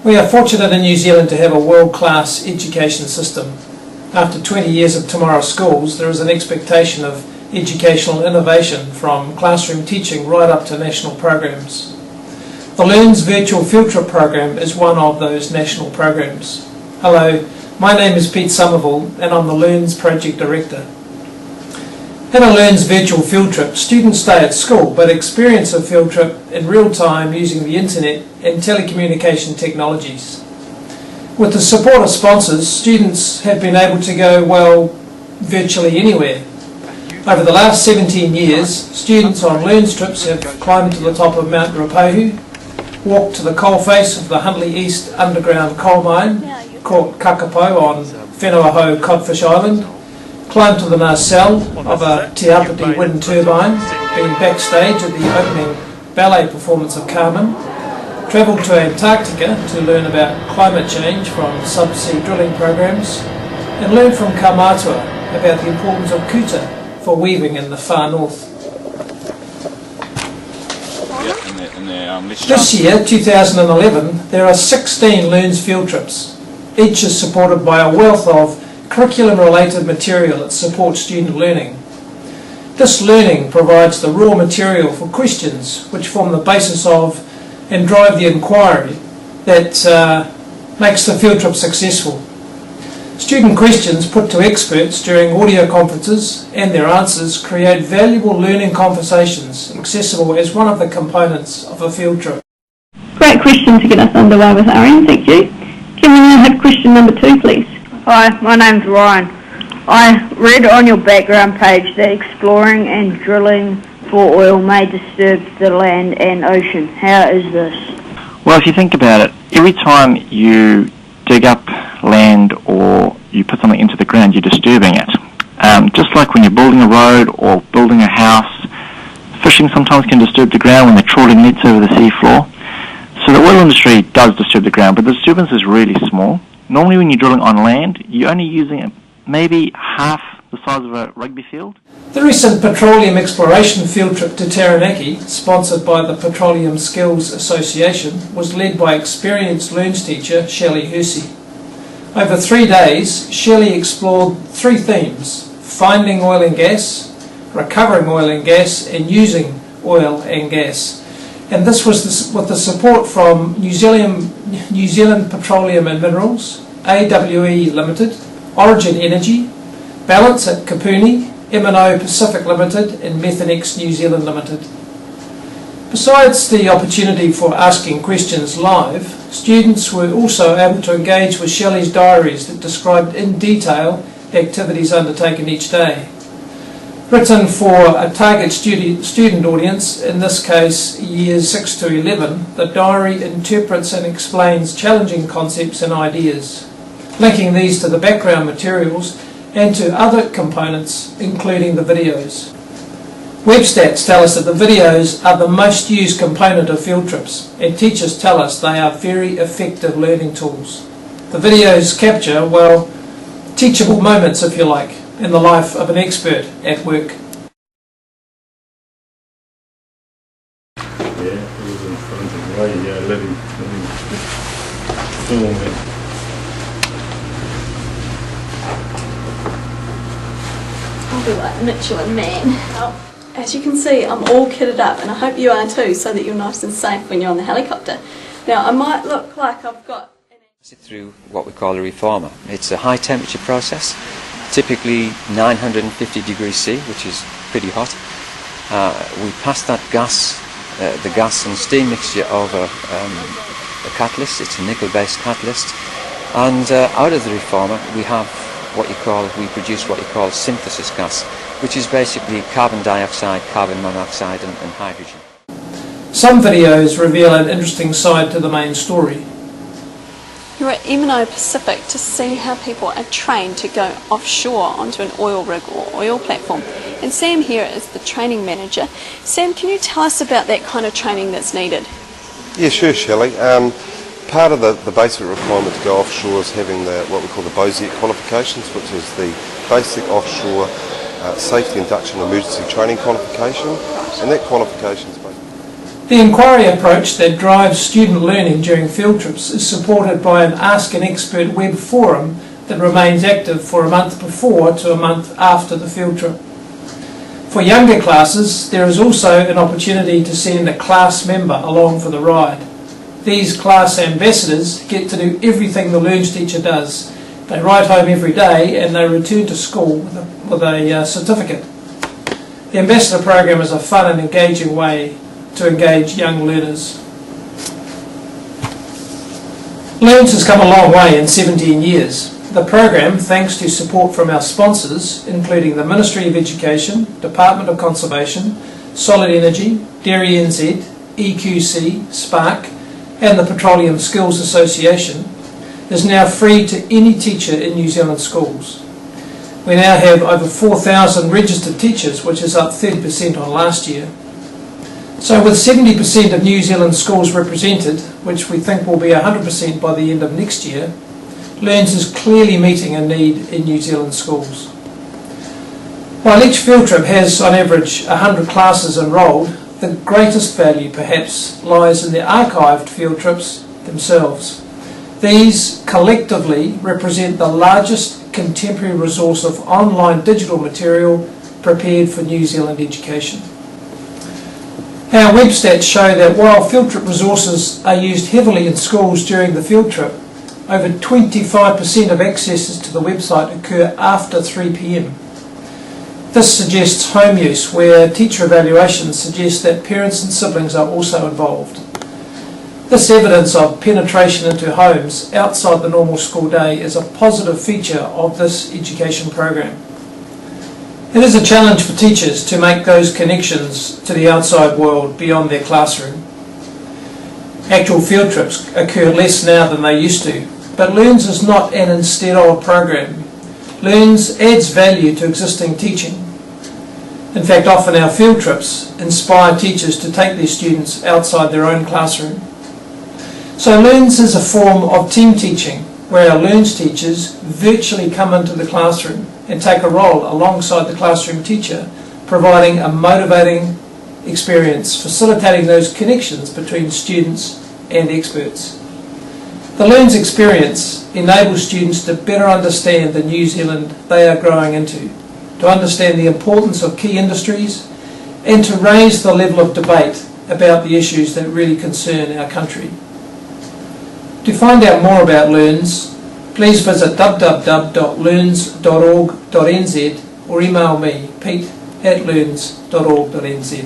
We are fortunate in New Zealand to have a world-class education system. After 20 years of tomorrow's schools, there is an expectation of educational innovation from classroom teaching right up to national programs. The LEARNZ virtual field trip program is one of those national programs. Hello, my name is Pete Somerville and I'm the LEARNZ project director. In a LEARNZ virtual field trip, students stay at school but experience a field trip in real time using the internet and telecommunication technologies. With the support of sponsors, students have been able to go, well, virtually anywhere. Over the last 17 years, students on LEARNZ trips have climbed to the top of Mount Ruapehu, walked to the coalface of the Huntley East underground coal mine, caught kakapo on Whenua Codfish Island, climbed to the nacelle of a Te Apiti wind turbine, been backstage at the opening ballet performance of Carmen, travelled to Antarctica to learn about climate change from subsea drilling programs, and learned from Kaumatua about the importance of kuta for weaving in the far north. This year, 2011, there are 16 LEARNZ field trips. Each is supported by a wealth of curriculum-related material that supports student learning. This learning provides the raw material for questions which form the basis of and drive the inquiry that makes the field trip successful. Student questions put to experts during audio conferences and their answers create valuable learning conversations accessible as one of the components of a field trip. Great question to get us underway with, Arian, thank you. Can we now have question number 2, please? Hi, my name's Ryan. I read on your background page that exploring and drilling for oil may disturb the land and ocean. How is this? Well, if you think about it, every time you dig up land or you put something into the ground, you're disturbing it. Just like when you're building a road or building a house, fishing sometimes can disturb the ground when they're trawling nets over the seafloor. So the oil industry does disturb the ground, but the disturbance is really small. Normally when you're drilling on land, you're only using maybe half the size of a rugby field. The recent petroleum exploration field trip to Taranaki, sponsored by the Petroleum Skills Association, was led by experienced LEARNZ teacher Shelley Hersey. Over 3 days, Shelley explored 3 themes: finding oil and gas, recovering oil and gas, and using oil and gas. And this was with the support from New Zealand Petroleum and Minerals, AWE Limited, Origin Energy, Balance at Kapuni, M&O Pacific Limited and Methanex New Zealand Limited. Besides the opportunity for asking questions live, students were also able to engage with Shelley's diaries that described in detail activities undertaken each day. Written for a target student audience, in this case years 6 to 11, the diary interprets and explains challenging concepts and ideas, linking these to the background materials and to other components, including the videos. Web stats tell us that the videos are the most used component of field trips, and teachers tell us they are very effective learning tools. The videos capture, well, teachable moments, if you like, in the life of an expert at work. Yeah, it was in front of the way, yeah, let him film it. I'll be like Michelin Man. Well, as you can see, I'm all kitted up, and I hope you are too, so that you're nice and safe when you're on the helicopter. Now, I might look like I've got... Through what we call a reformer. It's a high temperature process, typically 950 degrees C, which is pretty hot. We pass that gas, the gas and steam mixture over a catalyst. It's a nickel-based catalyst, and out of the reformer we produce what you call synthesis gas, which is basically carbon dioxide, carbon monoxide and hydrogen. Some videos reveal an interesting side to the main story. You're at M&O Pacific to see how people are trained to go offshore onto an oil rig or oil platform. And Sam here is the training manager. Sam, can you tell us about that kind of training that's needed? Yeah, sure, Shelley. Part of the basic requirement to go offshore is having what we call the BOSIET qualifications, which is the basic offshore safety induction emergency training qualification. And that qualification is basically... The inquiry approach that drives student learning during field trips is supported by an Ask an Expert web forum that remains active for a month before to a month after the field trip. For younger classes, there is also an opportunity to send a class member along for the ride. These class ambassadors get to do everything the LEARNZ teacher does. They write home every day and they return to school with a certificate. The ambassador program is a fun and engaging way to engage young learners. LEARNZ has come a long way in 17 years. The program, thanks to support from our sponsors, including the Ministry of Education, Department of Conservation, Solid Energy, Dairy NZ, EQC, Spark, and the Petroleum Skills Association, is now free to any teacher in New Zealand schools. We now have over 4,000 registered teachers, which is up 30% on last year. So with 70% of New Zealand schools represented, which we think will be 100% by the end of next year, LEARNZ is clearly meeting a need in New Zealand schools. While each field trip has on average 100 classes enrolled, the greatest value perhaps lies in the archived field trips themselves. These collectively represent the largest contemporary resource of online digital material prepared for New Zealand education. Our web stats show that while field trip resources are used heavily in schools during the field trip, over 25% of accesses to the website occur after 3 p.m. This suggests home use, where teacher evaluations suggest that parents and siblings are also involved. This evidence of penetration into homes outside the normal school day is a positive feature of this education program. It is a challenge for teachers to make those connections to the outside world beyond their classroom. Actual field trips occur less now than they used to, but LEARNZ is not an instead of program. LEARNZ adds value to existing teaching. In fact, often our field trips inspire teachers to take their students outside their own classroom. So LEARNZ is a form of team teaching, where our LEARNZ teachers virtually come into the classroom and take a role alongside the classroom teacher, providing a motivating experience, facilitating those connections between students and experts. The LEARNZ experience enables students to better understand the New Zealand they are growing into, to understand the importance of key industries, and to raise the level of debate about the issues that really concern our country. To find out more about LEARNZ, please visit www.learnz.org.nz or email me, pete@learnz.org.nz.